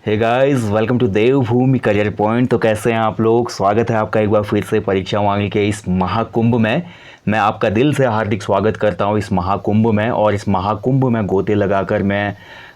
Hey guys, welcome to Devbhoomi career point. तो कैसे हैं आप लोग? स्वागत है आपका एक बार फिर से परीक्षा वाणी के इस महाकुंभ में। मैं आपका दिल से हार्दिक स्वागत करता हूं इस महाकुंभ में। और इस महाकुंभ में गोते लगाकर मैं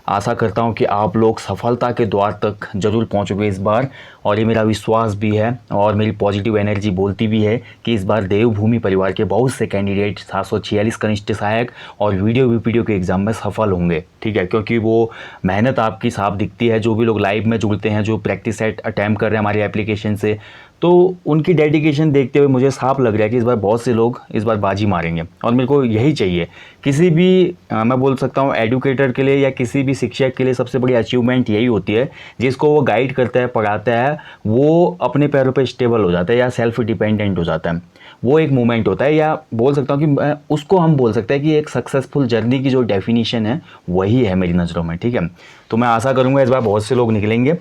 आशा करता हूं कि आप लोग सफलता के द्वार तक जरूर पहुंचोगे इस बार। और ये मेरा विश्वास भी है और मेरी पॉजिटिव एनर्जी बोलती भी है कि इस बार देवभूमि परिवार के बहुत से कैंडिडेट 746 कनिष्ठ सहायक और वीडियो के एग्ज़ाम में सफल होंगे। ठीक है, क्योंकि वो मेहनत आपकी साफ दिखती है। जो भी लोग लाइव में जुड़ते हैं, जो प्रैक्टिस सेट अटैम्प्ट कर रहे हैं हमारी एप्लीकेशन से, तो उनकी डेडिकेशन देखते हुए मुझे साफ लग रहा है कि इस बार बहुत से लोग इस बार बाजी मारेंगे। और मेरे को यही चाहिए। किसी भी मैं बोल सकता हूँ एडुकेटर के लिए या किसी भी शिक्षक के लिए सबसे बड़ी अचीवमेंट यही होती है, जिसको वो गाइड करता है, पढ़ाता है, वो अपने पैरों पे स्टेबल हो जाता है या सेल्फ डिपेंडेंट हो जाता है। वो एक मोमेंट होता है, या बोल सकता हूँ कि उसको हम बोल सकते हैं कि एक सक्सेसफुल जर्नी की जो डेफिनेशन है वही है मेरी नज़रों में। ठीक है, तो मैं आशा करूँगा इस बार बहुत से लोग निकलेंगे।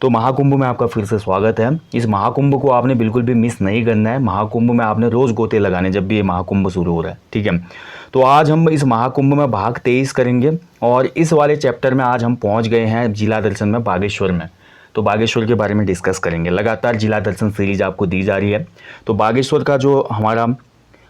तो महाकुंभ में आपका फिर से स्वागत है। इस महाकुंभ को आपने बिल्कुल भी मिस नहीं करना है। महाकुंभ में आपने रोज़ गोते लगाने जब भी ये महाकुंभ शुरू हो रहा है। ठीक है, तो आज हम इस महाकुंभ में भाग 23 करेंगे। और इस वाले चैप्टर में आज हम पहुंच गए हैं जिला दर्शन में बागेश्वर में। तो बागेश्वर के बारे में डिस्कस करेंगे। लगातार जिला दर्शन सीरीज आपको दी जा रही है। तो बागेश्वर का जो हमारा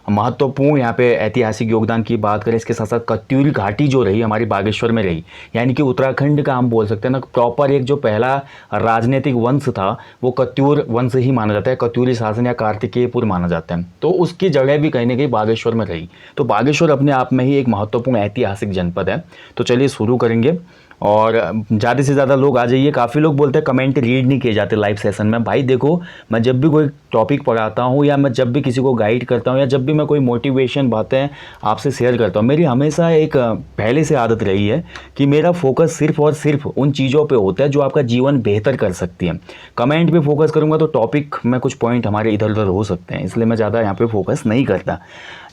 महत्वपूर्ण यहाँ पे ऐतिहासिक योगदान की बात करें, इसके साथ साथ कत्यूरी घाटी जो रही हमारी बागेश्वर में रही, यानी कि उत्तराखंड का हम बोल सकते हैं ना प्रॉपर एक जो पहला राजनीतिक वंश था वो कत्यूर वंश ही माना जाता है। कत्यूरी शासन या कार्तिकेयपुर माना जाता है। तो उसकी जगह भी कहीं ना कहीं बागेश्वर में रही। तो बागेश्वर अपने आप में ही एक महत्वपूर्ण ऐतिहासिक जनपद है। तो चलिए शुरू करेंगे और ज़्यादा से ज़्यादा लोग आ जाइए। काफ़ी लोग बोलते हैं कमेंट रीड नहीं किए जाते लाइव सेशन में। भाई देखो, मैं जब भी कोई टॉपिक पढ़ाता हूँ या मैं जब भी किसी को गाइड करता हूँ या जब भी मैं कोई मोटिवेशन बातें आपसे शेयर करता हूँ, मेरी हमेशा एक पहले से आदत रही है कि मेरा फोकस सिर्फ और सिर्फ उन चीज़ों पे होता है जो आपका जीवन बेहतर कर सकती है। कमेंट पे फोकस करूँगा तो टॉपिक में कुछ पॉइंट हमारे इधर उधर हो सकते हैं, इसलिए मैं ज़्यादा यहाँ पे फोकस नहीं करता।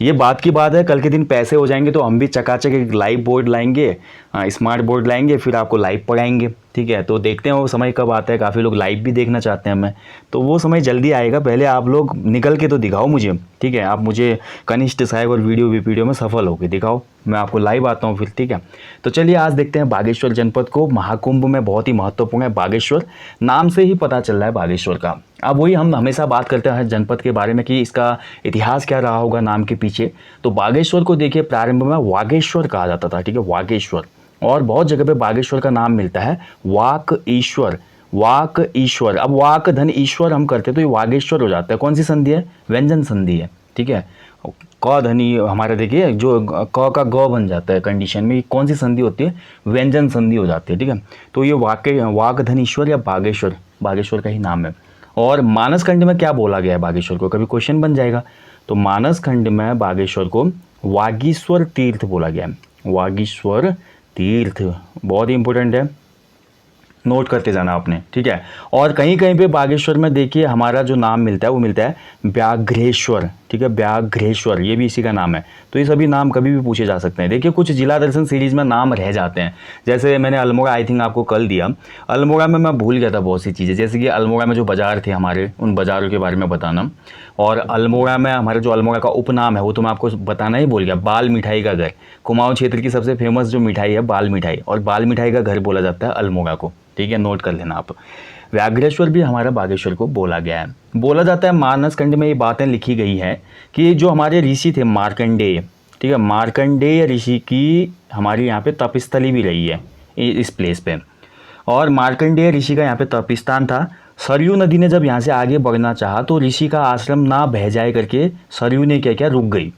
ये बात की बात है, कल के दिन पैसे हो जाएंगे तो हम भी चकाचक एक लाइव बोर्ड लाएंगे, स्मार्ट बोर्ड लाएंगे, फिर आपको लाइव पढ़ाएंगे। ठीक है, तो देखते हैं वो समय कब आता है। काफ़ी लोग लाइव भी देखना चाहते हैं हमें, तो वो समय जल्दी आएगा। पहले आप लोग निकल के तो दिखाओ मुझे। ठीक है, आप मुझे कनिष्ठ सहायक और वीडियो में सफल होकर दिखाओ, मैं आपको लाइव आता हूँ फिर। ठीक है, तो चलिए आज देखते हैं बागेश्वर जनपद को। महाकुंभ में बहुत ही महत्वपूर्ण है बागेश्वर, नाम से ही पता चल रहा है बागेश्वर का। अब वही हम हमेशा बात करते हैं जनपद के बारे में कि इसका इतिहास क्या रहा होगा नाम के पीछे। तो बागेश्वर को देखिए प्रारंभ में वागेश्वर कहा जाता था। ठीक है, वागेश्वर। और बहुत जगह पे बागेश्वर का नाम मिलता है वाक ईश्वर। वाक ईश्वर, अब वाक धन ईश्वर हम करते तो ये वागेश्वर हो जाता है। कौन सी संधि है? व्यंजन संधि है। ठीक है, क धनी हमारा देखिए जो क का ग बन जाता है कंडीशन में, कौन सी संधि होती है? व्यंजन संधि हो जाती है। ठीक है, तो ये वाक धन ईश्वर या बागेश्वर, बागेश्वर का ही नाम है। और मानस खंड में क्या बोला गया है बागेश्वर को? कभी क्वेश्चन बन जाएगा। तो मानस खंड में बागेश्वर को वागीश्वर तीर्थ बोला गया है। वागीश्वर तीर्थ बहुत ही इंपॉर्टेंट है, नोट करते जाना आपने। ठीक है, और कहीं कहीं पे बागेश्वर में देखिए हमारा जो नाम मिलता है वो मिलता है व्याघ्रेश्वर। ठीक है, व्याघ्रेश्वर ये भी इसी का नाम है। तो ये सभी नाम कभी भी पूछे जा सकते हैं। देखिए कुछ जिला दर्शन सीरीज में नाम रह जाते हैं, जैसे मैंने अल्मोड़ा आई थिंक आपको कल दिया। अल्मोड़ा में मैं भूल गया था बहुत सी चीज़ें, जैसे कि अल्मोड़ा में जो बाज़ार थे हमारे, उन बाज़ारों के बारे में बताना। और अल्मोड़ा में हमारे जो अल्मोड़ा का उपनाम है वो तो मैं आपको बताना ही भूल गया, बाल मिठाई का घर। कुमाऊं क्षेत्र की सबसे फेमस जो मिठाई है बाल मिठाई, और बाल मिठाई का घर बोला जाता है अल्मोड़ा को। ठीक है, नोट कर लेना आप। व्याघ्रेश्वर भी हमारा बागेश्वर को बोला गया है। बोला जाता है मानस खंड में ये बातें लिखी गई हैं कि जो हमारे ऋषि थे मार्कंडेय, ठीक है, मार्कंडेय ऋषि की हमारी यहाँ पे तपस्थली भी रही है इस प्लेस पे। और मार्कंडेय ऋषि का यहाँ पे तपिस्तान था। सरयू नदी ने जब यहाँ से आगे बढ़ना चाहा तो ऋषि का आश्रम ना बह जाए करके सरयू ने क्या किया, रुक गई।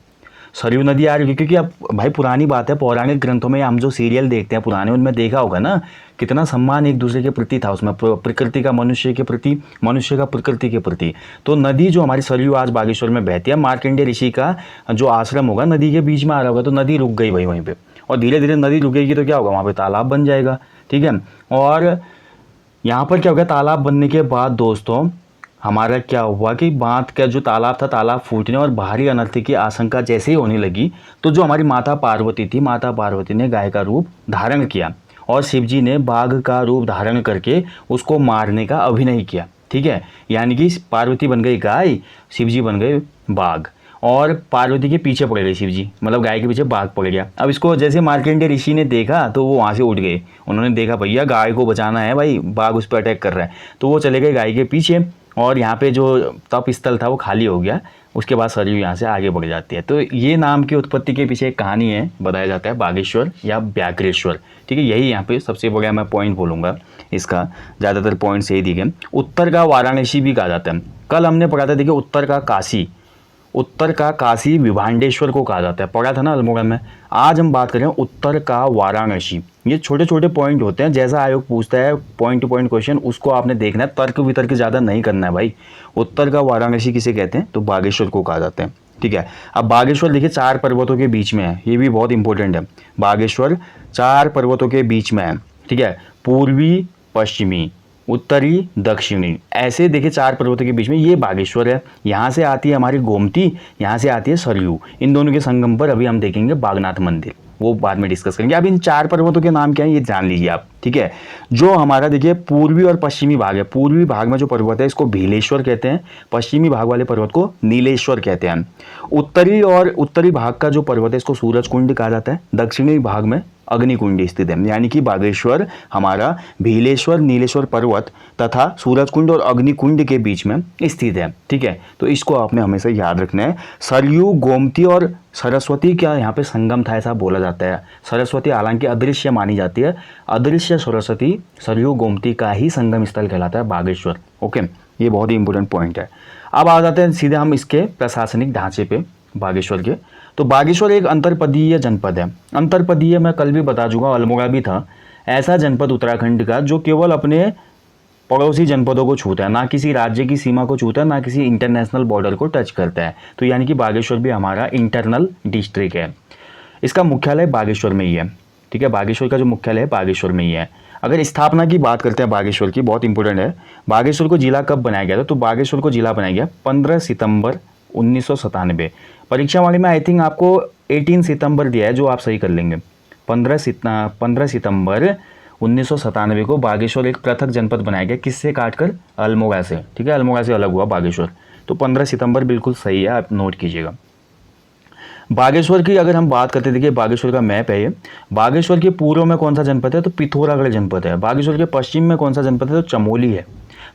सरयू नदी आ रही, क्योंकि अब भाई पुरानी बात है, पौराणिक ग्रंथों में हम जो सीरियल देखते हैं पुराने, उनमें देखा होगा ना कितना सम्मान एक दूसरे के प्रति था उसमें, प्रकृति का मनुष्य के प्रति, मनुष्य का प्रकृति के प्रति। तो नदी जो हमारी सरयू आज बागेश्वर में बहती है, मार्कंडेय ऋषि का जो आश्रम होगा नदी के बीच में आ रहा होगा, तो नदी रुक गई भाई वहीं पर। और धीरे धीरे नदी रुकेगी तो क्या होगा, वहाँ पर तालाब बन जाएगा। ठीक है, और यहाँ पर क्या हो गया, तालाब बनने के बाद दोस्तों हमारा क्या हुआ कि बांध का जो तालाब था, तालाब फूटने और भारी अनर्थ की आशंका जैसे ही होने लगी, तो जो हमारी माता पार्वती थी, माता पार्वती ने गाय का रूप धारण किया और शिवजी ने बाघ का रूप धारण करके उसको मारने का अभिनय किया। ठीक है, यानी कि पार्वती बन गई गाय, शिवजी बन गए बाघ। और पार्वती के पीछे पड़ गए शिव जी, मतलब गाय के पीछे बाघ पड़ गया। अब इसको जैसे मार्कंडेय ऋषि ने देखा तो वो वहाँ से उठ गए, उन्होंने देखा भैया गाय को बचाना है भाई, बाघ उस पर अटैक कर रहा है, तो वो चले गए गाय के पीछे और यहाँ पे जो तप स्थल था वो खाली हो गया। उसके बाद सरयू यहाँ से आगे बढ़ जाती है। तो ये नाम की उत्पत्ति के पीछे एक कहानी है, बताया जाता है बागेश्वर या व्याघ्रेश्वर, ठीक है। यही यहाँ पे सबसे बड़ा मैं पॉइंट बोलूँगा, इसका ज़्यादातर पॉइंट्स यही दिखे। उत्तर का वाराणसी भी कहा जाता है। कल हमने पढ़ा था, देखिए उत्तर का काशी, उत्तर का काशी विभांडेश्वर को कहा जाता है, पढ़ा था ना अल्मोड़ा में। आज हम बात करें उत्तर का वाराणसी। ये छोटे छोटे पॉइंट होते हैं, जैसा आयोग पूछता है पॉइंट टू पॉइंट क्वेश्चन, उसको आपने देखना है, तर्क वितर्क ज़्यादा नहीं करना है भाई। उत्तर का वाराणसी किसे कहते हैं, तो बागेश्वर को कहा जाता है, ठीक है। अब बागेश्वर देखिए 4 पर्वतों के बीच में है, ये भी बहुत इंपॉर्टेंट है। बागेश्वर 4 पर्वतों के बीच में है, ठीक है। पूर्वी, पश्चिमी, उत्तरी, दक्षिणी, ऐसे देखिए 4 पर्वतों के बीच में ये बागेश्वर है। यहाँ से आती है हमारी गोमती, यहाँ से आती है सरयू, इन दोनों के संगम पर अभी हम देखेंगे बागनाथ मंदिर, वो बाद में डिस्कस करेंगे। अब इन 4 पर्वतों के नाम क्या है ये जान लीजिए आप, ठीक है। जो हमारा देखिए पूर्वी और पश्चिमी भाग है, पूर्वी भाग में जो पर्वत है इसको भीलेश्वर कहते हैं, पश्चिमी भाग वाले पर्वत को नीलेश्वर कहते हैं। उत्तरी भाग का जो पर्वत है इसको सूरज कुंड कहा जाता है, दक्षिणी भाग में अग्निकुंड स्थित है। यानी कि बागेश्वर हमारा भीलेश्वर, नीलेश्वर पर्वत तथा सूरजकुंड और अग्निकुंड के बीच में स्थित है, ठीक है। तो इसको आपने हमेशा याद रखना है। सरयू, गोमती और सरस्वती का यहाँ पे संगम था ऐसा बोला जाता है। सरस्वती हालांकि अदृश्य मानी जाती है, अदृश्य सरस्वती सरयू गोमती का ही संगम स्थल कहलाता है बागेश्वर, ओके। ये बहुत ही इंपॉर्टेंट पॉइंट है। अब आ जाते हैं सीधे हम इसके प्रशासनिक ढांचे पे बागेश्वर के। तो बागेश्वर एक अंतरपदीय जनपद है। अंतरपदीय मैं कल भी बता चुका, अल्मोड़ा भी था, ऐसा जनपद उत्तराखंड का जो केवल अपने पड़ोसी जनपदों को छूता है, ना किसी राज्य की सीमा को छूता है, ना किसी इंटरनेशनल बॉर्डर को टच करता है। तो यानी कि बागेश्वर भी हमारा इंटरनल डिस्ट्रिक्ट है। इसका मुख्यालय बागेश्वर में ही है, ठीक है। बागेश्वर का जो मुख्यालय है बागेश्वर में ही है। अगर स्थापना की बात करते हैं बागेश्वर की, बहुत इंपॉर्टेंट है। बागेश्वर को जिला कब बनाया गया था, तो बागेश्वर को जिला बनाया गया 15 सितंबर 1997। परीक्षा वाले में आई थिंक आपको 18 सितंबर दिया है, जो आप सही कर लेंगे। 15 सितंबर 1997 को बागेश्वर एक पृथक जनपद बनाया गया, किससे काटकर, अल्मोड़ा से, ठीक है। अल्मोड़ा से अलग हुआ बागेश्वर, तो 15 सितंबर बिल्कुल सही है, आप नोट कीजिएगा। बागेश्वर की अगर हम बात करते, देखिए बागेश्वर का मैप है ये। बागेश्वर के पूर्व में कौन सा जनपद है, तो पिथौरागढ़ जनपद है। बागेश्वर के पश्चिम में कौन सा जनपद है, तो चमोली है।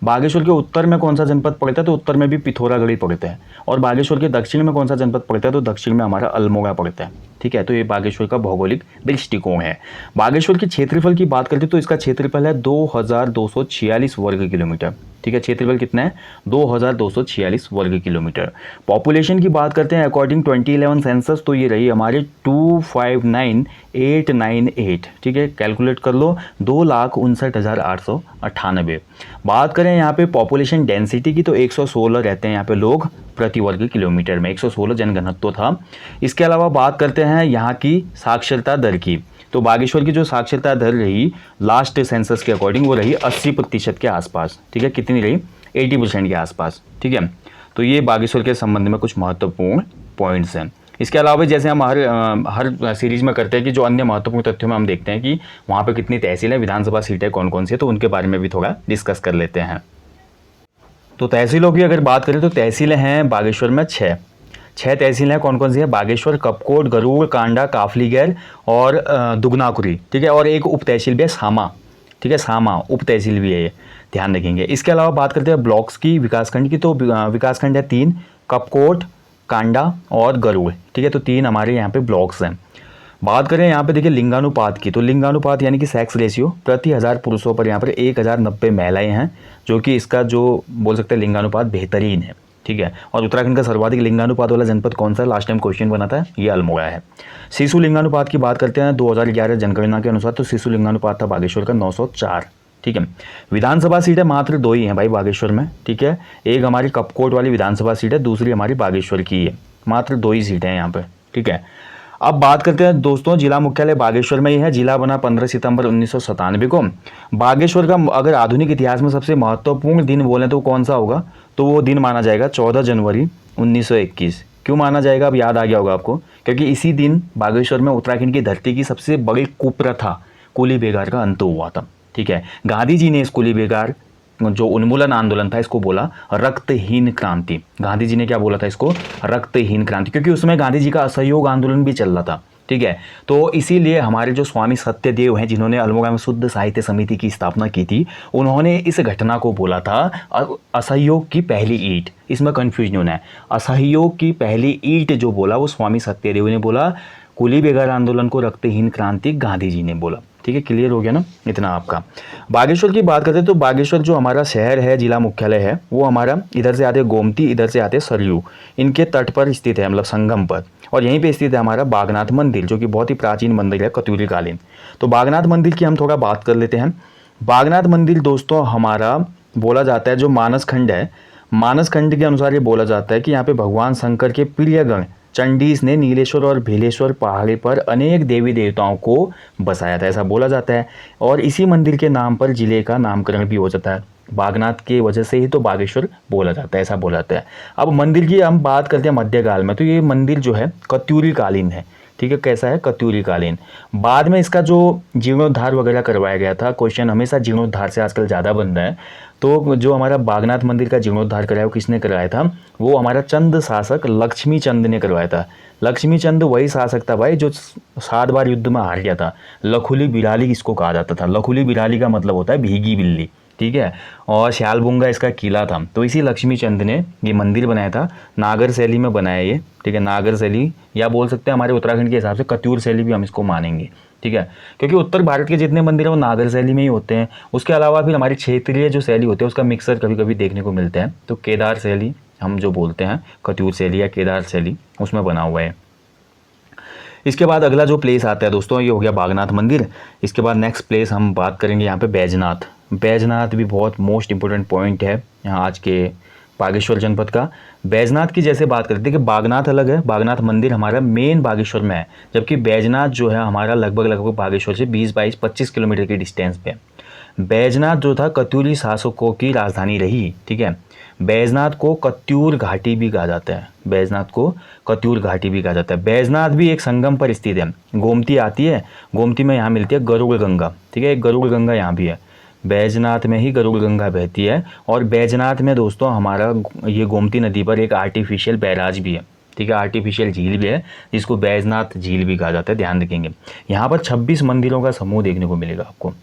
बागेश्वर के उत्तर में कौन सा जनपद पड़ता है, तो उत्तर में भी पिथौरागढ़ ही पड़ता है। और बागेश्वर के दक्षिण में कौन सा जनपद पड़ता है, तो दक्षिण में हमारा अल्मोड़ा पड़ता है, ठीक है। तो ये बागेश्वर का भौगोलिक दृष्टिकोण है। बागेश्वर के क्षेत्रफल की बात करते तो इसका क्षेत्रफल है 2246 वर्ग किलोमीटर, ठीक है। क्षेत्रफल कितना है, 2246 वर्ग किलोमीटर। पॉपुलेशन की बात करते हैं अकॉर्डिंग 2011 सेंसस, तो ये रही हमारे 259898, ठीक है। कैलकुलेट कर लो, 2,59,898। बात करें यहाँ पे पॉपुलेशन डेंसिटी की, तो 116 रहते हैं यहाँ पे लोग प्रति वर्ग किलोमीटर में, 116 जनघनत्व था। इसके अलावा बात करते हैं यहाँ की साक्षरता दर की, तो बागेश्वर की जो साक्षरता दर रही लास्ट सेंसस के अकॉर्डिंग वो रही 80% के आसपास, ठीक है। कितनी रही, 80% के आसपास, ठीक है। तो ये बागेश्वर के संबंध में कुछ महत्वपूर्ण पॉइंट्स हैं। इसके अलावा जैसे हम हर सीरीज में करते हैं कि जो अन्य महत्वपूर्ण तथ्यों में हम देखते हैं कि वहाँ पे कितनी तहसील है, विधानसभा सीटें कौन कौन सी है, तो उनके बारे में भी थोड़ा डिस्कस कर लेते हैं। तो तहसीलों की अगर बात करें तो तहसीलें हैं बागेश्वर में 6 तहसीलें हैं। कौन कौन सी है, बागेश्वर, कपकोट, गरुड़, कांडा, काफलीगैर और दुगनाकुरी, ठीक है। और एक उप तहसील भी है सामा, ठीक है। सामा उप तहसील भी है, ये ध्यान रखेंगे। इसके अलावा बात करते हैं ब्लॉक्स की, विकासखंड की, तो विकासखंड है 3, कपकोट, कांडा और गरुड़, ठीक है। तो 3 हमारे यहाँ पे ब्लॉक्स हैं। बात करें यहाँ पे देखिए लिंगानुपात की, तो लिंगानुपात यानी कि सेक्स रेशियो, प्रति 1000 पुरुषों पर यहाँ पर 1090 महिलाएं हैं, जो कि इसका जो बोल सकते हैं लिंगानुपात बेहतरीन है, ठीक है। और उत्तराखंड का सर्वाधिक लिंगानुपात वाला जनपद कौन सा है, लास्ट टाइम क्वेश्चन बना था, ये अल्मोड़ा है। शिशु लिंगानुपात की बात करते हैं 2011 जनगणना के अनुसार, तो शिशु लिंगानुपात था बागेश्वर का 904, ठीक है। विधानसभा सीटें मात्र 2 ही हैं भाई बागेश्वर में, ठीक है। एक हमारी कपकोट वाली विधानसभा सीट है, दूसरी हमारी बागेश्वर की है, मात्र 2 ही सीटें हैं यहाँ पे, ठीक है। अब बात करते हैं दोस्तों, जिला मुख्यालय बागेश्वर में ही है। जिला बना 15 सितंबर 1997 को। बागेश्वर का अगर आधुनिक इतिहास में सबसे महत्वपूर्ण दिन बोले तो कौन सा होगा, तो वो दिन माना जाएगा 14 जनवरी 1921। क्यों माना जाएगा, अब याद आ गया होगा आपको, क्योंकि इसी दिन बागेश्वर में उत्तराखंड की धरती की सबसे बड़ी कुप्रथा कूली बेगार का अंत हुआ था, ठीक है। गांधी जी ने इस कूली बेगार जो उन्मूलन आंदोलन था इसको बोला रक्तहीन क्रांति। गांधी जी ने क्या बोला था इसको? रक्तहीन क्रांति, क्योंकि उसमें गांधी जी का असहयोग आंदोलन भी चल रहा था। ठीक है, तो इसीलिए हमारे जो स्वामी सत्यदेव हैं, जिन्होंने अल्मोड़ा में शुद्ध साहित्य समिति की स्थापना की थी, उन्होंने इस घटना को बोला था असहयोग की पहली ईंट। इसमें कंफ्यूजन होना है, असहयोग की पहली ईंट जो बोला वो स्वामी सत्यदेव ने बोला, कुली बेगार आंदोलन को रक्तहीन क्रांति गांधी जी ने बोला। ठीक है, क्लियर हो गया ना इतना आपका। बागेश्वर की बात करते हैं तो बागेश्वर जो हमारा शहर है, जिला मुख्यालय है, वो हमारा इधर से आते गोमती, इधर से आते सरयू, इनके तट पर स्थित है, मतलब संगम पर। और यहीं पे स्थित है हमारा बागनाथ मंदिर, जो कि बहुत ही प्राचीन मंदिर है, कत्यूरी कालीन। तो बागनाथ मंदिर की हम थोड़ा बात कर लेते हैं। बागनाथ मंदिर दोस्तों हमारा बोला जाता है, जो मानस खंड है, मानस खंड के अनुसार ये बोला जाता है कि यहाँ पे भगवान शंकर के प्रियगण चंडीस ने नीलेश्वर और भीलेश्वर पहाड़ी पर अनेक देवी देवताओं को बसाया था, ऐसा बोला जाता है। और इसी मंदिर के नाम पर जिले का नामकरण भी हो जाता है, बागनाथ के वजह से ही तो बागेश्वर बोला जाता है, ऐसा बोला जाता है। अब मंदिर की हम बात करते हैं मध्यकाल में, तो ये मंदिर जो है कत्यूरी कालीन है। ठीक है, कैसा है? कत्यूरी कालीन। बाद में इसका जो जीर्णोद्धार वगैरह करवाया गया था, क्वेश्चन हमेशा जीर्णोद्धार से आजकल ज़्यादा बन रहा है, तो जो हमारा बागनाथ मंदिर का जीर्णोद्धार कराया वो किसने करवाया था? वो हमारा चंद शासक लक्ष्मी चंद ने करवाया था। लक्ष्मी चंद वही शासक था भाई जो 7 बार युद्ध में हार गया था। लखुली बिराली इसको कहा जाता था। लखुली बिराली का मतलब होता है भीगी बिल्ली। ठीक है, और श्यालबुंगा इसका किला था। तो इसी लक्ष्मी चंद ने ये मंदिर बनाया था, नागर शैली में बनाया ये। ठीक है, नागर शैली, या बोल सकते हैं हमारे उत्तराखंड के हिसाब से कत्यूर शैली भी हम इसको मानेंगे। ठीक है, क्योंकि उत्तर भारत के जितने मंदिर हैं वो नागर शैली में ही होते हैं। उसके अलावा फिर हमारी क्षेत्रीय जो शैली होती है उसका मिक्सर कभी कभी देखने को मिलते हैं। तो केदार शैली हम जो बोलते हैं, कत्यूर शैली या केदार शैली, उसमें बना हुआ है। इसके बाद अगला जो प्लेस आता है दोस्तों, ये हो गया बागनाथ मंदिर। इसके बाद नेक्स्ट प्लेस हम बात करेंगे यहाँ पे बैजनाथ। बैजनाथ भी बहुत मोस्ट इंपॉर्टेंट पॉइंट है यहाँ आज के बागेश्वर जनपद का। बैजनाथ की जैसे बात करते हैं कि बागनाथ अलग है, बागनाथ मंदिर हमारा मेन बागेश्वर में है, जबकि बैजनाथ जो है हमारा लगभग बागेश्वर से 20-22-25 किलोमीटर की डिस्टेंस पे। बैजनाथ जो था कत्यूरी शासकों की राजधानी रही। ठीक है, बैजनाथ को कत्यूर घाटी भी कहा जाता है, बैजनाथ को कत्यूर घाटी भी कहा जाता है। बैजनाथ भी एक संगम पर स्थित है, गोमती आती है, गोमती में यहाँ मिलती है गरुड़ गंगा। ठीक है, एक गरुड़ गंगा यहाँ भी है, बैजनाथ में ही गरुड़ गंगा बहती है। और बैजनाथ में दोस्तों हमारा ये गोमती नदी पर एक आर्टिफिशियल बैराज भी है। ठीक है, आर्टिफिशियल झील भी है, जिसको बैजनाथ झील भी कहा जाता है, ध्यान रखेंगे। यहाँ पर 26 मंदिरों का समूह देखने को मिलेगा आपको,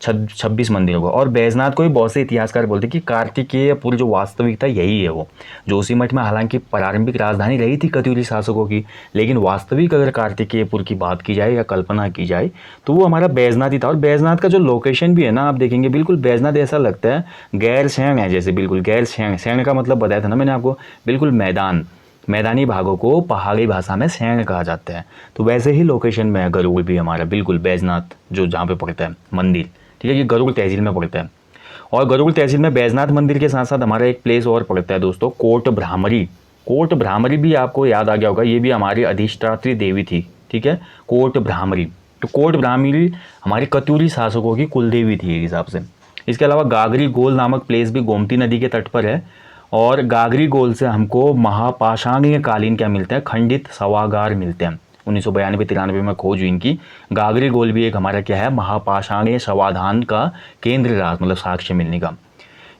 26 मंदिरों का। और बैजनाथ को ही बहुत से इतिहासकार बोलते हैं कि कार्तिकेयपुर जो वास्तविकता यही है, वो जोशीमठ में हालांकि प्रारंभिक राजधानी रही थी कत्यूरी शासकों की, लेकिन वास्तविक अगर कार्तिकेयपुर की बात की जाए या कल्पना की जाए तो वो हमारा बैजनाथ ही था। और बैजनाथ का जो लोकेशन भी है ना, आप देखेंगे बिल्कुल बैजनाथ ऐसा लगता है गैरसैंण है, जैसे बिल्कुल गैरसैंण। सैंण का मतलब बताया था ना मैंने आपको, बिल्कुल मैदान, मैदानी भागों को पहाड़ी भाषा में सैंण कहा जाता है। तो वैसे ही लोकेशन में है गरुड़ भी हमारा, बिल्कुल बैजनाथ जो जहाँ पे पड़ता है मंदिर। ठीक है, ये गरुड़ तहसील में पड़ता है। और गरुड़ तहसील में बैजनाथ मंदिर के साथ साथ हमारा एक प्लेस और पड़ता है दोस्तों, कोट भ्रामरी। कोट भ्रामरी भी आपको याद आ गया होगा, ये भी हमारी अधिष्ठात्री देवी थी। ठीक है, कोट भ्रामरी। तो कोट भ्रामरी हमारी कत्यूरी शासकों की कुलदेवी थी एक हिसाब से। इसके अलावा गागरी गोल नामक प्लेस भी गोमती नदी के तट पर है। और गागरी गोल से हमको महापाषाणीय कालीन क्या मिलते हैं? खंडित शवागार मिलते हैं। 1992-93 में खोज हुई इनकी। गागरी गोल भी एक हमारा क्या है? महापाषाणीय शवाधान का केंद्र रहा, मतलब साक्ष्य मिलने का।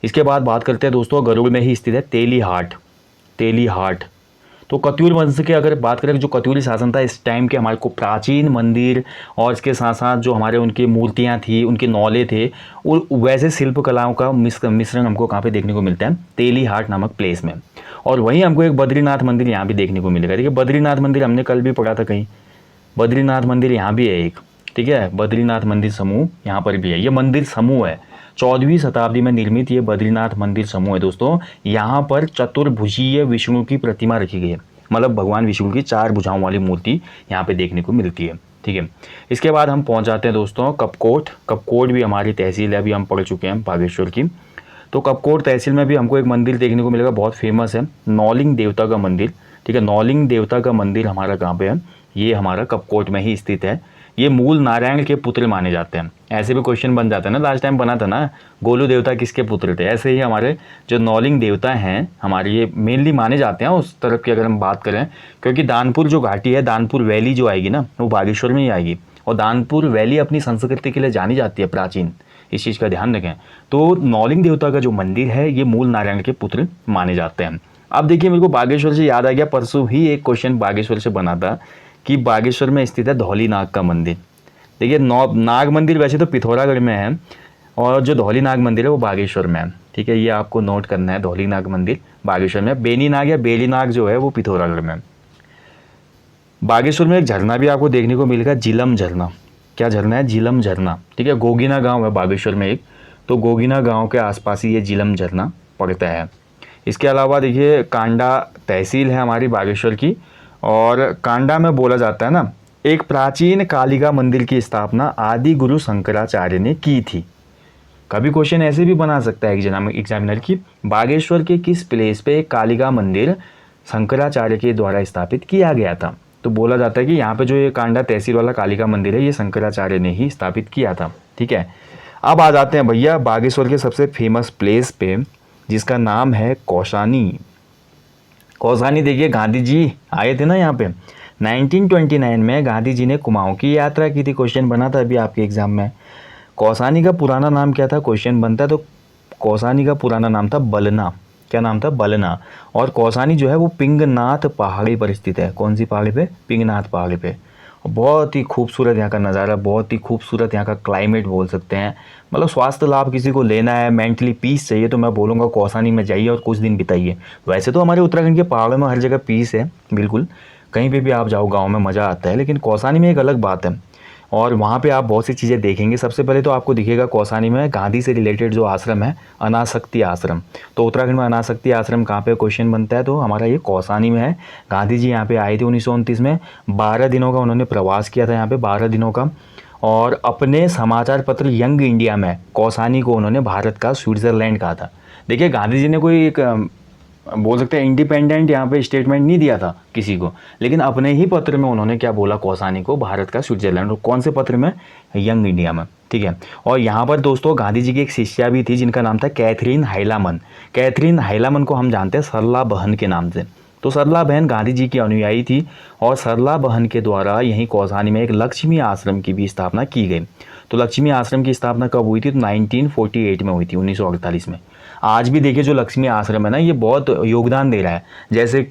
इसके बाद बात करते हैं दोस्तों, गरुड़ में ही स्थित है तेलीहाट। तेलीहाट तो कत्यूर वंश के अगर बात करें, जो कत्यूरी शासन था इस टाइम के, हमारे को प्राचीन मंदिर और इसके साथ साथ जो हमारे उनकी मूर्तियां थी, उनके नौले थे, और वैसे शिल्प कलाओं का मिश्रण हमको कहाँ पे देखने को मिलता है? तेलीहाट नामक प्लेस में। और वहीं हमको एक बद्रीनाथ मंदिर यहाँ भी देखने को मिलेगा। देखिए बद्रीनाथ मंदिर हमने कल भी पढ़ा था कहीं, बद्रीनाथ मंदिर यहाँ भी है एक। ठीक है, बद्रीनाथ मंदिर समूह यहाँ पर भी है। ये मंदिर समूह है, 14वीं शताब्दी में निर्मित ये बद्रीनाथ मंदिर समूह है दोस्तों। यहाँ पर चतुर्भुजीय विष्णु की प्रतिमा रखी गई है, मतलब भगवान विष्णु की 4 भुजाओं वाली मूर्ति यहाँ पे देखने को मिलती है। ठीक है, इसके बाद हम पहुँच जाते हैं दोस्तों कपकोट। कपकोट भी हमारी तहसील है, अभी हम पढ़ चुके हैं बागेश्वर की। तो कपकोट तहसील में भी हमको एक मंदिर देखने को मिलेगा, बहुत फेमस है, नौलिंग देवता का मंदिर। ठीक है, नौलिंग देवता का मंदिर हमारा कहाँ पे है? ये हमारा कपकोट में ही स्थित है। ये मूल नारायण के पुत्र माने जाते हैं। ऐसे भी क्वेश्चन बन जाता है ना, लास्ट टाइम बना था ना, गोलू देवता किसके पुत्र थे। ऐसे ही हमारे जो नौलिंग देवता हैं हमारे, ये मेनली माने जाते हैं उस तरफ की अगर हम बात करें, क्योंकि दानपुर जो घाटी है, दानपुर वैली जो आएगी ना, वो बागेश्वर में ही आएगी। और दानपुर वैली अपनी संस्कृति के लिए जानी जाती है प्राचीन, इस चीज़ का ध्यान रखें। तो नौलिंग देवता का जो मंदिर है ये मूल नारायण के पुत्र माने जाते हैं। अब देखिए मेरे को बागेश्वर से याद आ गया, परसों ही एक क्वेश्चन बागेश्वर से बना था कि बागेश्वर में स्थित है धौली नाग का मंदिर। देखिए नाग मंदिर वैसे तो पिथौरागढ़ में है और जो धौली नाग मंदिर है वो बागेश्वर में है। ठीक है, ये आपको नोट करना है, धौली नाग मंदिर बागेश्वर में, बेनी नाग या बेली नाग जो है वो पिथौरागढ़ में। बागेश्वर में एक झरना भी आपको देखने को मिलेगा, झीलम झरना। क्या झरना है? झीलम झरना। ठीक है, गोगीना गांव है बागेश्वर में एक, तो गोगीना गांव के आसपास ही ये झीलम झरना पड़ता है। इसके अलावा देखिए कांडा तहसील है हमारी बागेश्वर की, और कांडा में बोला जाता है ना, एक प्राचीन कालिका मंदिर की स्थापना आदि गुरु शंकराचार्य ने की थी। कभी क्वेश्चन ऐसे भी बना सकता है एग्जामिनर की, बागेश्वर के किस प्लेस पे एक कालिका मंदिर शंकराचार्य के द्वारा स्थापित किया गया था? तो बोला जाता है कि यहाँ पे जो ये कांडा तहसील वाला कालिका मंदिर है ये शंकराचार्य ने ही स्थापित किया था। ठीक है, अब आ जाते हैं भैया बागेश्वर के सबसे फेमस प्लेस पे जिसका नाम है कौसानी। कौसानी देखिए गांधी जी आए थे ना यहाँ पे 1929 में, गांधी जी ने कुमाऊं की यात्रा की थी। क्वेश्चन बना था अभी आपके एग्जाम में। कौसानी का पुराना नाम क्या था? क्वेश्चन बनता है तो कौसानी का पुराना नाम था बलना। क्या नाम था? बलना। और कौसानी जो है वो पिंगनाथ पहाड़ी पर स्थित है। कौन सी पहाड़ी पे? पिंगनाथ पहाड़ी पे। बहुत ही खूबसूरत यहाँ का नज़ारा, बहुत ही खूबसूरत यहाँ का क्लाइमेट बोल सकते हैं। मतलब स्वास्थ्य लाभ किसी को लेना है, मेंटली पीस चाहिए, तो मैं बोलूँगा कौसानी में जाइए और कुछ दिन बिताइए। वैसे तो हमारे उत्तराखंड के पहाड़ों में हर जगह पीस है, बिल्कुल कहीं पे भी आप जाओ गाँव में मज़ा आता है, लेकिन कौसानी में एक अलग बात है और वहाँ पे आप बहुत सी चीज़ें देखेंगे। सबसे पहले तो आपको दिखेगा कौसानी में गांधी से रिलेटेड जो आश्रम है, अनासक्ति आश्रम। तो उत्तराखंड में अनासक्ति आश्रम कहाँ पे क्वेश्चन बनता है? तो हमारा ये कौसानी में है। गांधी जी यहाँ पे आए थे 1929 में, 12 दिनों का उन्होंने प्रवास किया था यहाँ पे, 12 दिनों का। और अपने समाचार पत्र यंग इंडिया में कौसानी को उन्होंने भारत का स्विट्ज़रलैंड कहा था। देखिए गांधी जी ने कोई एक बोल सकते हैं इंडिपेंडेंट यहाँ पे स्टेटमेंट नहीं दिया था किसी को, लेकिन अपने ही पत्र में उन्होंने क्या बोला कौसानी को? भारत का स्विट्जरलैंड। और कौन से पत्र में? यंग इंडिया में। ठीक है, और यहाँ पर दोस्तों गांधी जी की एक शिष्या भी थी जिनका नाम था कैथरीन हाइलामन। कैथरीन हाइलामन को हम जानते हैं सरला बहन के नाम से। तो सरला बहन गांधी जी की अनुयायी थी और सरला बहन के द्वारा यहीं कौसानी में एक लक्ष्मी आश्रम की भी स्थापना की गई। तो लक्ष्मी आश्रम की स्थापना कब हुई थी? तो 1948 में हुई थी, 1948 में। आज भी देखिए जो लक्ष्मी आश्रम है ना, ये बहुत योगदान दे रहा है। जैसे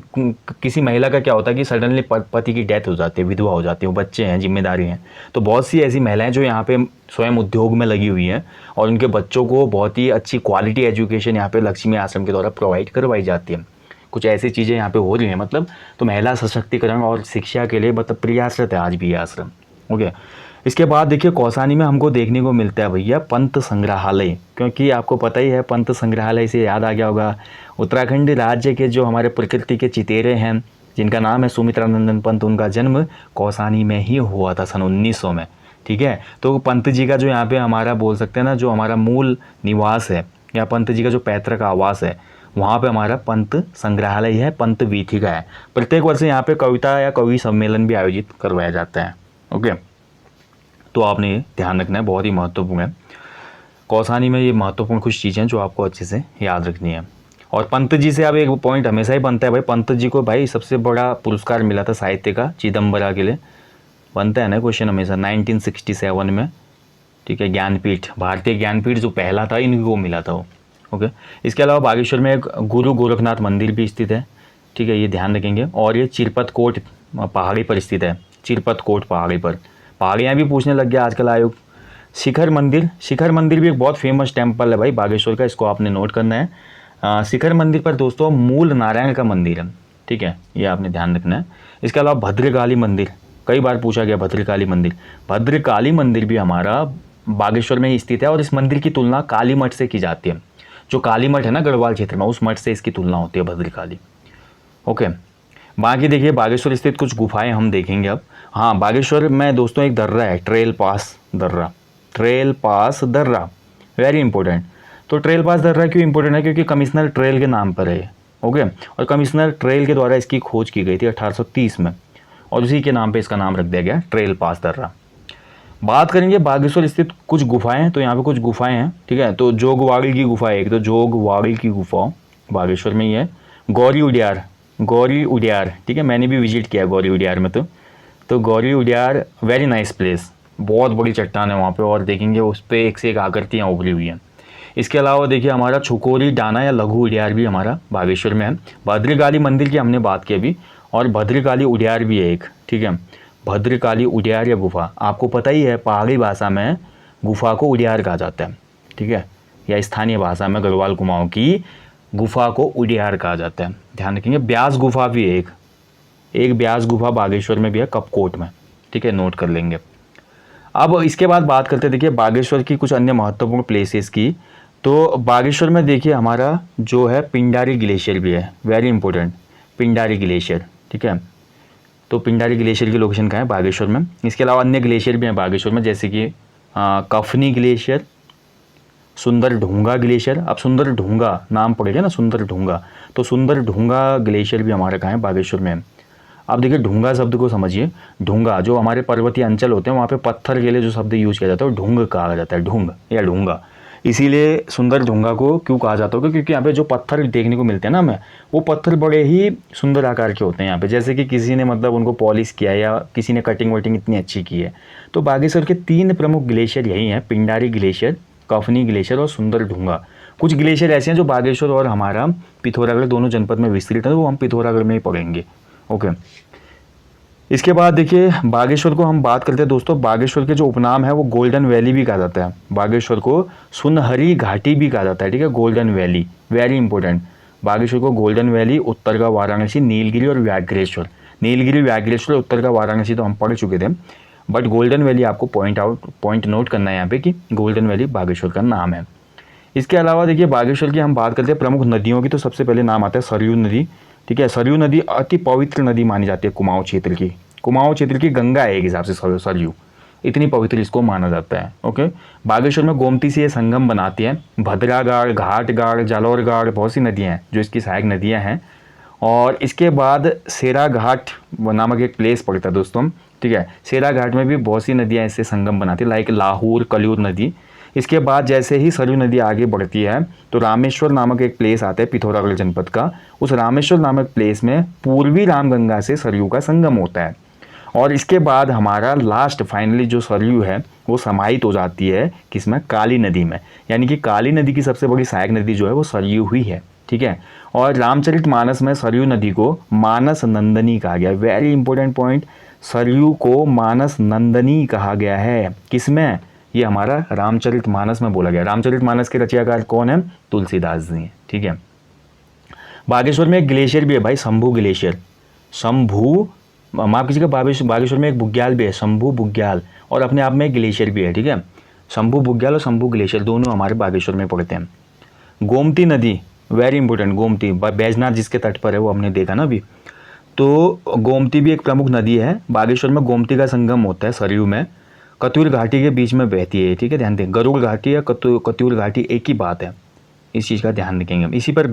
किसी महिला का क्या होता है कि सडनली पति की डेथ हो जाती है, विधवा हो जाती है, वो बच्चे हैं, जिम्मेदारी हैं, तो बहुत सी ऐसी महिलाएं जो यहाँ पे स्वयं उद्योग में लगी हुई हैं और उनके बच्चों को बहुत ही अच्छी क्वालिटी एजुकेशन यहाँ पे लक्ष्मी आश्रम के द्वारा प्रोवाइड करवाई जाती है। कुछ ऐसी चीज़ें यहाँ पे हो रही हैं, मतलब तो महिला सशक्तिकरण और शिक्षा के लिए मतलब प्रयासरत है आज भी ये आश्रम। ओके, इसके बाद देखिए कौसानी में हमको देखने को मिलता है भैया पंत संग्रहालय, क्योंकि आपको पता ही है पंत संग्रहालय से याद आ गया होगा उत्तराखंड राज्य के जो हमारे प्रकृति के चितेरे हैं जिनका नाम है सुमित्रानंदन पंत, उनका जन्म कौसानी में ही हुआ था सन 1900 में। ठीक है, तो पंत जी का जो यहाँ पे हमारा बोल सकते हैं ना, जो हमारा मूल निवास है या पंत जी का जो पैतृक आवास है, वहाँ पे हमारा पंत संग्रहालय है, पंत वीथिका है। प्रत्येक वर्ष यहाँ पे कविता या कवि सम्मेलन भी आयोजित करवाया जाता है। ओके, तो आपने ये ध्यान रखना है, बहुत ही महत्वपूर्ण है। कौसानी में ये महत्वपूर्ण कुछ चीज़ें जो आपको अच्छे से याद रखनी है। और पंत जी से अब एक पॉइंट हमेशा ही बनता है भाई, पंत जी को भाई सबसे बड़ा पुरस्कार मिला था साहित्य का चिदम्बरा के लिए, बनता है ना क्वेश्चन हमेशा 1967 में। ठीक है, ज्ञानपीठ, भारतीय ज्ञानपीठ जो पहला था इनको मिला था वो। ओके, इसके अलावा बागेश्वर में एक गुरु गोरखनाथ मंदिर भी स्थित है। ठीक है, ये ध्यान रखेंगे। और ये चिरपत कोट पहाड़ी पर स्थित है, चिरपत कोट पहाड़ी पर। पहाड़ियाँ भी पूछने लग गया आजकल आयोग। शिखर मंदिर, शिखर मंदिर भी एक बहुत फेमस टेम्पल है भाई बागेश्वर का, इसको आपने नोट करना है। शिखर मंदिर पर दोस्तों मूल नारायण का मंदिर है। ठीक है, ये आपने ध्यान रखना है। इसके अलावा भद्रकाली मंदिर, कई बार पूछा गया भद्रकाली मंदिर। भद्रकाली मंदिर भी हमारा बागेश्वर में ही स्थित है और इस मंदिर की तुलना काली मठ से की जाती है। जो काली मठ है ना गढ़वाल क्षेत्र में, उस मठ से इसकी तुलना होती है भद्रकाली। ओके, बाकी देखिए बागेश्वर स्थित कुछ गुफाएं हम देखेंगे अब। हाँ, बागेश्वर में दोस्तों एक दर्रा है, ट्रेल पास दर्रा, ट्रेल पास दर्रा, वेरी इंपॉर्टेंट। तो ट्रेल पास दर्रा क्यों इंपॉर्टेंट है? क्योंकि कमिश्नर ट्रेल के नाम पर है। ओके, और कमिश्नर ट्रेल के द्वारा इसकी खोज की गई थी 1830 में और उसी के नाम पे इसका नाम रख दिया गया ट्रेल पास दर्रा। बात करेंगे बागेश्वर स्थित कुछ गुफाएं, तो यहाँ पे कुछ गुफाएं हैं। ठीक है, तो जोगवाड़ी की गुफा है एक, तो जोगवाड़ी की गुफा बागेश्वर में ही है। गौरी उडियार, गौरी उडियार, ठीक है, मैंने भी विजिट किया गौरी उडियार में। तो तो गौरी उडियार वेरी नाइस प्लेस, बहुत बड़ी चट्टान है वहाँ पे, और देखेंगे उस पर एक से एक आकृतियाँ उभरी हुई हैं। इसके अलावा देखिए हमारा छुकोरी डाना या लघु उडियार भी हमारा बागेश्वर में है। भद्रकाली मंदिर की हमने बात की अभी, और भद्रकाली उडियार भी है एक, ठीक है। भद्रकाली उडियार या गुफा, आपको पता ही है पहाड़ी भाषा में गुफा को उडियार कहा जाता है, ठीक है, या स्थानीय भाषा में गढ़वाल कुमाऊं की गुफा को उडियार कहा जाता है, ध्यान रखेंगे। ब्यास गुफा भी है एक ब्यास गुफा बागेश्वर में भी है, कपकोट में, ठीक है, नोट कर लेंगे। अब इसके बाद बात करते हैं देखिए बागेश्वर की कुछ अन्य महत्वपूर्ण प्लेसेस की। तो बागेश्वर में देखिए हमारा जो है पिंडारी ग्लेशियर भी है, वेरी इंपॉर्टेंट, पिंडारी ग्लेशियर, ठीक है। तो पिंडारी ग्लेशियर की लोकेशन कहाँ है? बागेश्वर में। इसके अलावा अन्य ग्लेशियर भी हैं बागेश्वर में, जैसे कि कफनी ग्लेशियर, सुंदर ढूंगा ग्लेशियर। अब सुंदर ढूंगा नाम पड़ेगा ना, सुंदर ढूंगा, तो सुंदर ढूंगा ग्लेशियर भी हमारे कहाँ है? बागेश्वर में। अब देखिए ढूंगा शब्द को समझिए। ढूंगा जो हमारे पर्वतीय अंचल होते हैं वहाँ पे पत्थर के लिए जो शब्द यूज किया जाता है वो ढूंग कहा जाता है, ढूंग या ढूंगा। इसीलिए सुंदर ढूंगा को क्यों कहा जाता होगा? क्योंकि यहाँ पे जो पत्थर देखने को मिलते हैं ना हमें, वो पत्थर बड़े ही सुंदर आकार के होते हैं यहाँ पे, जैसे कि किसी ने मतलब उनको पॉलिश किया या किसी ने कटिंग वटिंग इतनी अच्छी की है। तो बागेश्वर के 3 प्रमुख ग्लेशियर यही हैं, पिंडारी ग्लेशियर, कफनी ग्लेशियर और सुंदर ढूंगा। कुछ ग्लेशियर ऐसे हैं जो बागेश्वर और हमारा पिथौरागढ़ दोनों जनपद में विस्तृत है, तो वो हम पिथौरागढ़ में ही पढ़ेंगे। ओके, इसके बाद देखिए बागेश्वर को हम बात करते हैं दोस्तों। बागेश्वर के जो उपनाम है वो गोल्डन वैली भी कहा जाता है, बागेश्वर को सुनहरी घाटी भी कहा जाता है, ठीक है, golden valley, very important. Bageshwar को गोल्डन वैली, उत्तर का वाराणसी, नीलगिरी और व्याघ्रेश्वर। नीलगिरी, व्याघ्रेश्वर, उत्तर का वाराणसी तो हम पढ़ चुके थे, बट गोल्डन वैली आपको पॉइंट नोट करना है यहाँ पे कि गोल्डन वैली बागेश्वर का नाम है। इसके अलावा देखिए बागेश्वर की हम बात करते हैं प्रमुख नदियों की, तो सबसे पहले नाम आता है सरयू नदी, ठीक है। सरयू नदी अति पवित्र नदी मानी जाती है कुमाऊं क्षेत्र की। कुमाऊं क्षेत्र की गंगा है एक हिसाब से सरयू, इतनी पवित्र इसको माना जाता है। ओके, बागेश्वर में गोमती से ये संगम बनाती है। भद्रागाड़, घाटगाड़, जालौरगाड़, बहुत सी नदियाँ हैं जो इसकी सहायक नदियाँ हैं। और इसके बाद सेरा घाट नामक एक प्लेस पड़ता है दोस्तों, ठीक है। सेरा घाट में भी बहुत सी नदियाँ इससे संगम बनाती है, लाइक लाहौर, कलियूर नदी। इसके बाद जैसे ही सरयू नदी आगे बढ़ती है तो रामेश्वर नामक एक प्लेस आता है पिथौरागढ़ जनपद का। उस रामेश्वर नामक प्लेस में पूर्वी रामगंगा से सरयू का संगम होता है। और इसके बाद हमारा लास्ट फाइनली जो सरयू है वो समाहित हो जाती है किसमें? काली नदी में। यानी कि काली नदी की सबसे बड़ी सहायक नदी जो है वो सरयू ही है, ठीक है। और रामचरितमानस में सरयू नदी को मानस नंदनी कहा गया है, वेरी इंपॉर्टेंट पॉइंट। सरयू को मानस नंदनी कहा गया है, किसमें? ये हमारा रामचरितमानस में बोला गया। रामचरितमानस के रचयिता कौन है? तुलसीदास जी हैं, ठीक है। बागेश्वर में एक ग्लेशियर भी है भाई, शंभू ग्लेशियर। शंभू, माफ कीजिएगा, बागेश्वर में एक बुग्याल भी है, शंभू बुग्याल, और अपने आप में एक ग्लेशियर भी है, ठीक है। शंभू बुग्याल और शंभू ग्लेशियर दोनों हमारे बागेश्वर में पड़ते हैं। गोमती नदी, वेरी इंपॉर्टेंट, गोमती बैजनाथ जिसके तट पर है वो हमने देखा ना अभी। तो गोमती भी एक प्रमुख नदी है। बागेश्वर में गोमती का संगम होता है सरयू में, कतूर घाटी के बीच में बहती है, ठीक है, ध्यान दें। गरुड़ घाटी या कतूर घाटी एक ही बात है, इस चीज़ का ध्यान रखेंगे हम। इसी पर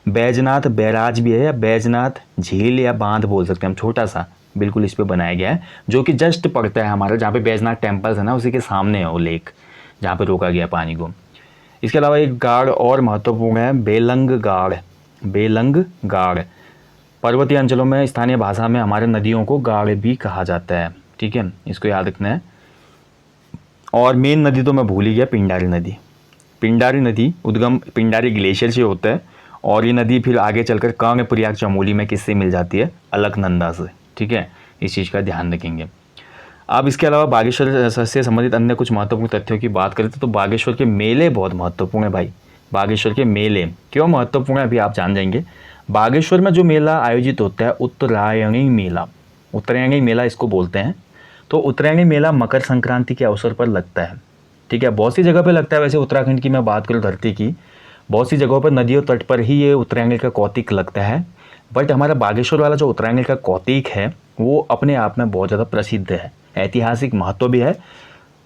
बैजनाथ बैराज भी है, या बैजनाथ झील या बांध बोल सकते हैं हम, छोटा सा बिल्कुल इस पर बनाया गया है, जो कि जस्ट पड़ता है हमारा जहाँ पे बैजनाथ टेम्पल्स है ना, उसी के सामने है वो लेक जहाँ पे रोका गया पानी को। इसके अलावा एक गाड़ और महत्वपूर्ण है, बेलंग गाड़। बेलंग गाड़ पर्वतीय अंचलों में स्थानीय भाषा में हमारे नदियों को गाड़ भी कहा जाता है, ठीक है, इसको याद रखना है। और मेन नदी तो मैं भूल ही गया, पिंडारी नदी। पिंडारी नदी उद्गम पिंडारी ग्लेशियर से होता है, और ये नदी फिर आगे चलकर कर्णप्रयाग चमोली में किससे मिल जाती है? अलकनंदा से, ठीक है, इस चीज़ का ध्यान रखेंगे। अब इसके अलावा बागेश्वर से संबंधित अन्य कुछ महत्वपूर्ण तथ्यों की बात करें तो बागेश्वर के मेले बहुत महत्वपूर्ण है भाई। बागेश्वर के मेले क्यों महत्वपूर्ण है अभी आप जान जाएंगे। बागेश्वर में जो मेला आयोजित होता है उत्तरायणी मेला, उत्तरायणी मेला इसको बोलते हैं। तो उत्तरायणी मेला मकर संक्रांति के अवसर पर लगता है, ठीक है। बहुत सी जगह पे लगता है, वैसे उत्तराखंड की मैं बात करूँ धरती की, बहुत सी जगहों पर नदियों तट पर ही ये उत्तरायणी का कौतिक लगता है। बट हमारा बागेश्वर वाला जो उत्तरायणी का कौतिक है वो अपने आप में बहुत ज़्यादा प्रसिद्ध है, ऐतिहासिक महत्व भी है।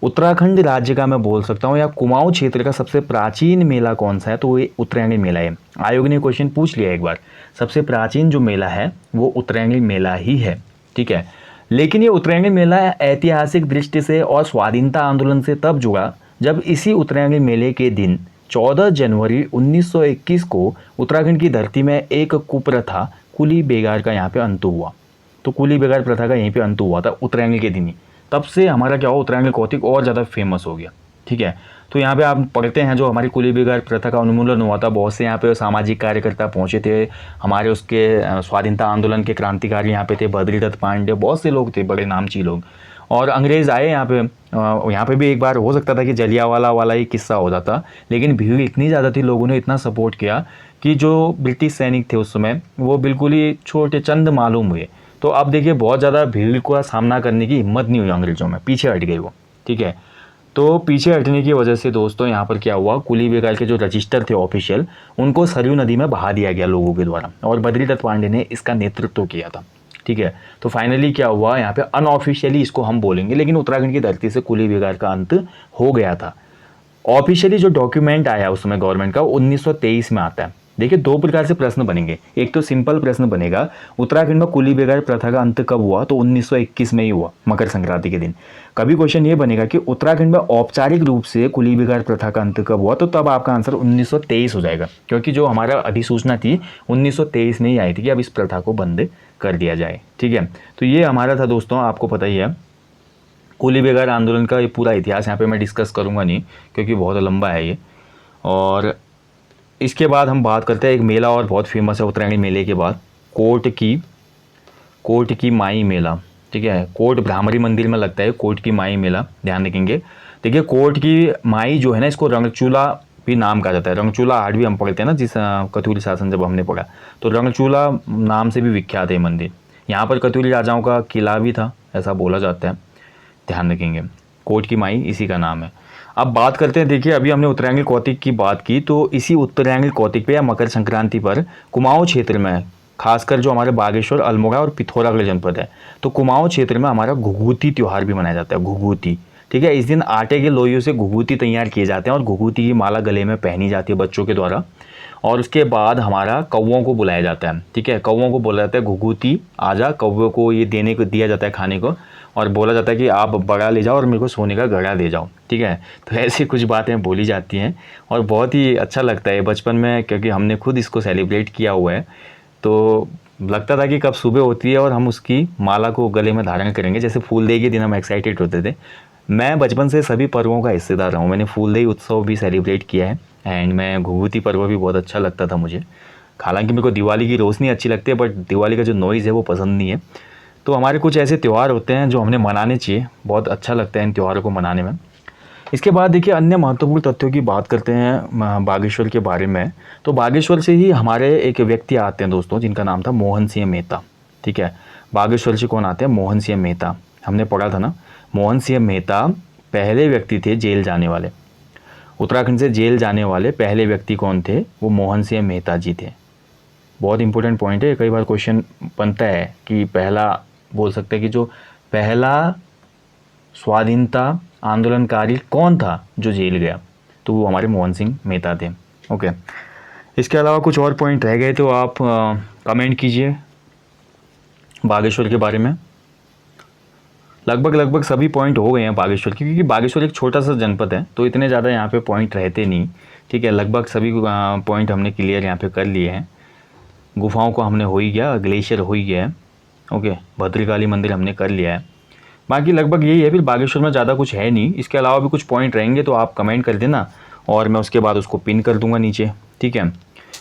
उत्तराखंड राज्य का मैं बोल सकता हूँ या कुमाऊं क्षेत्र का सबसे प्राचीन मेला कौन सा है, तो ये उत्तरायणी मेला है। आयोग ने क्वेश्चन पूछ लिया एक बार, सबसे प्राचीन जो मेला है वो उत्तरायणी मेला ही है, ठीक है। लेकिन ये उत्तरायणी मेला ऐतिहासिक दृष्टि से और स्वाधीनता आंदोलन से तब जुड़ा जब इसी उत्तरायणी मेले के दिन 14 जनवरी 1921 को उत्तराखंड की धरती में एक कुप्रथा कुली बेगार का यहाँ पे अंत हुआ। तो कुली बेगार प्रथा का यहीं पे अंत हुआ था उत्तरायण के दिन ही। तब से हमारा क्या हुआ, उत्तरायण कौतिक और ज़्यादा फेमस हो गया। ठीक है, तो यहाँ पे आप पढ़ते हैं जो हमारी कुली बेगार प्रथा का उन्मूलन हुआ था, बहुत से यहाँ पे सामाजिक कार्यकर्ता पहुँचे थे, हमारे उसके स्वाधीनता आंदोलन के क्रांतिकारी यहाँ पे थे, भद्रीदत्त पांडे, बहुत से लोग थे, बड़े नामची लोग। और अंग्रेज़ आए यहाँ पे भी एक बार हो सकता था कि जलियांवाला वाला ही किस्सा हो जाता, लेकिन भीड़ इतनी ज़्यादा थी, लोगों ने इतना सपोर्ट किया कि जो ब्रिटिश सैनिक थे उस समय वो बिल्कुल ही छोटे चंद मालूम हुए। तो अब देखिए बहुत ज़्यादा भीड़ का सामना करने की हिम्मत नहीं हुई अंग्रेज़ों में, पीछे हट गए वो। ठीक है, तो पीछे हटने की वजह से दोस्तों यहाँ पर क्या हुआ, कुली बेगार के जो रजिस्टर थे ऑफिशियल, उनको सरयू नदी में बहा दिया गया लोगों के द्वारा, और भद्रीदत्त पांडे ने इसका नेतृत्व किया था। ठीक है, तो फाइनली क्या हुआ, यहाँ पे अनऑफिशियली इसको हम बोलेंगे, लेकिन उत्तराखंड की धरती से कुली बेगार का अंत हो गया था। ऑफिशियली जो डॉक्यूमेंट आया उस समय गवर्नमेंट का 1923 में आता है। देखिए दो प्रकार से प्रश्न बनेंगे, एक तो सिंपल प्रश्न बनेगा उत्तराखंड में कुली बेगार प्रथा का अंत कब हुआ, तो 1921 में ही हुआ, मकर संक्रांति के दिन। कभी क्वेश्चन ये बनेगा कि उत्तराखंड में औपचारिक रूप से कुली बेगार प्रथा का अंत कब हुआ, तो तब आपका आंसर 1923 हो जाएगा, क्योंकि जो हमारा अधिसूचना थी 1923 में ही आई थी कि अब इस प्रथा को बंद कर दिया जाए। ठीक है, तो ये हमारा था दोस्तों, आपको पता ही है कुली बेगार आंदोलन का ये पूरा इतिहास यहाँ पे मैं डिस्कस करूँगा नहीं, क्योंकि बहुत लंबा है ये। और इसके बाद हम बात करते हैं एक मेला और बहुत फेमस है उत्तरायणी मेले के बाद, कोट की माई मेला। ठीक है, कोट भ्रामरी मंदिर में लगता है कोट की माई मेला, ध्यान रखेंगे। देखिए कोट की माई जो है ना, इसको रंगचूला भी नाम कहा जाता है, रंगचूला आर्ट भी हम पढ़ते हैं ना, जिस कथूरी शासन जब हमने पढ़ा, तो रंगचूला नाम से भी विख्यात है मंदिर। यहाँ पर कथूरी राजाओं का किला भी था, ऐसा बोला जाता है, ध्यान रखेंगे। कोट की माई इसी का नाम है। अब बात करते हैं, देखिए अभी हमने उत्तरायणी कौतिक की बात की, तो इसी उत्तरायणी कौतिक पे या मकर संक्रांति पर कुमाऊं क्षेत्र में, खासकर जो हमारे बागेश्वर, अल्मोड़ा और पिथौरागढ़ जनपद है, तो कुमाऊं क्षेत्र में हमारा घुघुती त्यौहार भी मनाया जाता है, घुघुती। ठीक है, इस दिन आटे के लोइयों से घुघुती तैयार किए जाते हैं और घुघुती की माला गले में पहनी जाती है बच्चों के द्वारा, और उसके बाद हमारा कौवों को बुलाया जाता है। ठीक है, कौवों को बोला जाता है घुघुती आजा, कौवों को ये दिया जाता है खाने को, और बोला जाता है कि आप बड़ा ले जाओ और मेरे को सोने का घड़ा दे जाओ। ठीक है, तो ऐसी कुछ बातें बोली जाती हैं और बहुत ही अच्छा लगता है बचपन में, क्योंकि हमने खुद इसको सेलिब्रेट किया हुआ है। तो लगता था कि कब सुबह होती है और हम उसकी माला को गले में धारण करेंगे, जैसे फूलदेई के दिन हम एक्साइटेड होते थे। मैं बचपन से सभी पर्वों का हिस्सेदार रहा हूँ, मैंने फूलदेई उत्सव भी सेलिब्रेट किया है, एंड मैं घुघुती पर्व भी बहुत अच्छा लगता था मुझे। हालांकि मेरे को दिवाली की रोशनी अच्छी लगती है, बट दिवाली का जो नॉइज़ है वो पसंद नहीं है। तो हमारे कुछ ऐसे त्यौहार होते हैं जो हमने मनाने चाहिए, बहुत अच्छा लगता है इन त्योहारों को मनाने में। इसके बाद देखिए अन्य महत्वपूर्ण तथ्यों की बात करते हैं बागेश्वर के बारे में। तो बागेश्वर से ही हमारे एक व्यक्ति आते हैं दोस्तों, जिनका नाम था मोहन सिंह मेहता। ठीक है, बागेश्वर से कौन आते हैं, मोहन सिंह मेहता, हमने पढ़ा था ना। मोहन सिंह मेहता पहले व्यक्ति थे जेल जाने वाले, उत्तराखंड से जेल जाने वाले पहले व्यक्ति कौन थे, वो मोहन सिंह मेहता जी थे। बहुत इंपॉर्टेंट पॉइंट है, कई बार क्वेश्चन बनता है कि पहला बोल सकते हैं कि जो पहला स्वाधीनता आंदोलनकारी कौन था जो जेल गया, तो वो हमारे मोहन सिंह मेहता थे। ओके, इसके अलावा कुछ और पॉइंट रह गए तो आप कमेंट कीजिए बागेश्वर के बारे में। लगभग सभी पॉइंट हो गए हैं बागेश्वर की, क्योंकि बागेश्वर एक छोटा सा जनपद है, तो इतने ज़्यादा यहाँ पे पॉइंट रहते नहीं। ठीक है, लगभग सभी पॉइंट हमने क्लियर यहाँ पे कर लिए हैं। गुफाओं को हमने हो ही गया, ग्लेशियर हो ही गया है। ओके, भद्रकाली मंदिर हमने कर लिया है, बाकी लगभग यही है। फिर बागेश्वर में ज़्यादा कुछ है नहीं, इसके अलावा भी कुछ पॉइंट रहेंगे तो आप कमेंट कर देना और मैं उसके बाद उसको पिन कर दूंगा नीचे। ठीक है,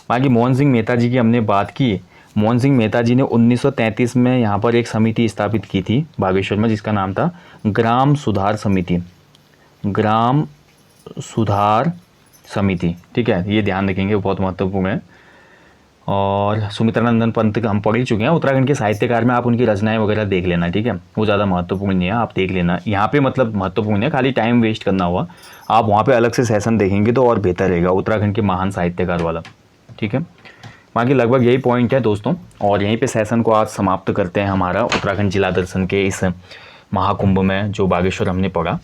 बाकी मोहन सिंह मेहता जी की हमने बात की। मोहन सिंह मेहता जी ने 1933 में यहाँ पर एक समिति स्थापित की थी बागेश्वर में, जिसका नाम था ग्राम सुधार समिति, ग्राम सुधार समिति। ठीक है, ये ध्यान रखेंगे, बहुत महत्वपूर्ण है। और सुमित्रानंदन पंत हम पढ़ ही चुके हैं, उत्तराखंड के साहित्यकार में, आप उनकी रचनाएं वगैरह देख लेना। ठीक है, वो ज़्यादा महत्वपूर्ण नहीं है, आप देख लेना। यहाँ पे मतलब महत्वपूर्ण है, खाली टाइम वेस्ट करना हुआ, आप वहाँ पे अलग से सेशन देखेंगे तो और बेहतर रहेगा, उत्तराखंड के महान साहित्यकार वाला। ठीक है, बाकी लगभग यही पॉइंट है दोस्तों, और यहीं पे सेशन को आज समाप्त करते हैं हमारा उत्तराखंड जिला दर्शन के इस महाकुंभ में जो बागेश्वर हमने पढ़ा।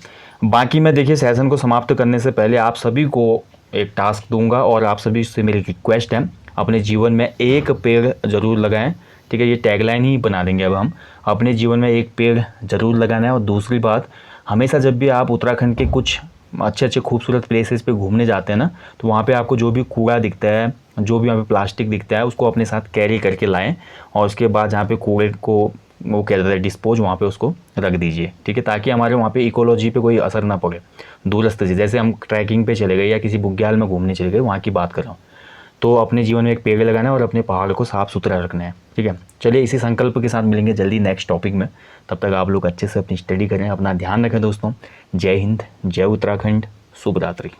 बाकी मैं देखिए सेशन को समाप्त करने से पहले आप सभी को एक टास्क दूंगा, और आप सभी से मेरी रिक्वेस्ट है, अपने जीवन में एक पेड़ ज़रूर लगाएं। ठीक है, ये टैगलाइन ही बना देंगे अब हम, अपने जीवन में एक पेड़ ज़रूर लगाना है। और दूसरी बात, हमेशा जब भी आप उत्तराखंड के कुछ अच्छे खूबसूरत प्लेसेस पे घूमने जाते हैं ना, तो वहाँ पे आपको जो भी कूड़ा दिखता है, जो भी वहाँ पे प्लास्टिक दिखता है, उसको अपने साथ कैरी करके लाएं। और उसके बाद जहाँ पे कूड़े को वो क्या कहते हैं डिस्पोज वहाँ पे उसको रख दीजिए, ठीक है, ताकि हमारे वहाँ पे इकोलॉजी पे कोई असर ना पड़े। दूरस्थ से जैसे हम ट्रैकिंग पे चले गए या किसी बुग्याल में घूमने चले गए, वहाँ की बात कर रहा हूँ, तो अपने जीवन में एक पेड़ लगाना है और अपने पहाड़ को साफ़ सुथरा रखना है, ठीक है। चलिए इसी संकल्प के साथ मिलेंगे जल्दी नेक्स्ट टॉपिक में। तब तक आप लोग अच्छे से अपनी स्टडी करें, अपना ध्यान रखें दोस्तों। जय हिंद, जय उत्तराखंड, शुभ रात्रि।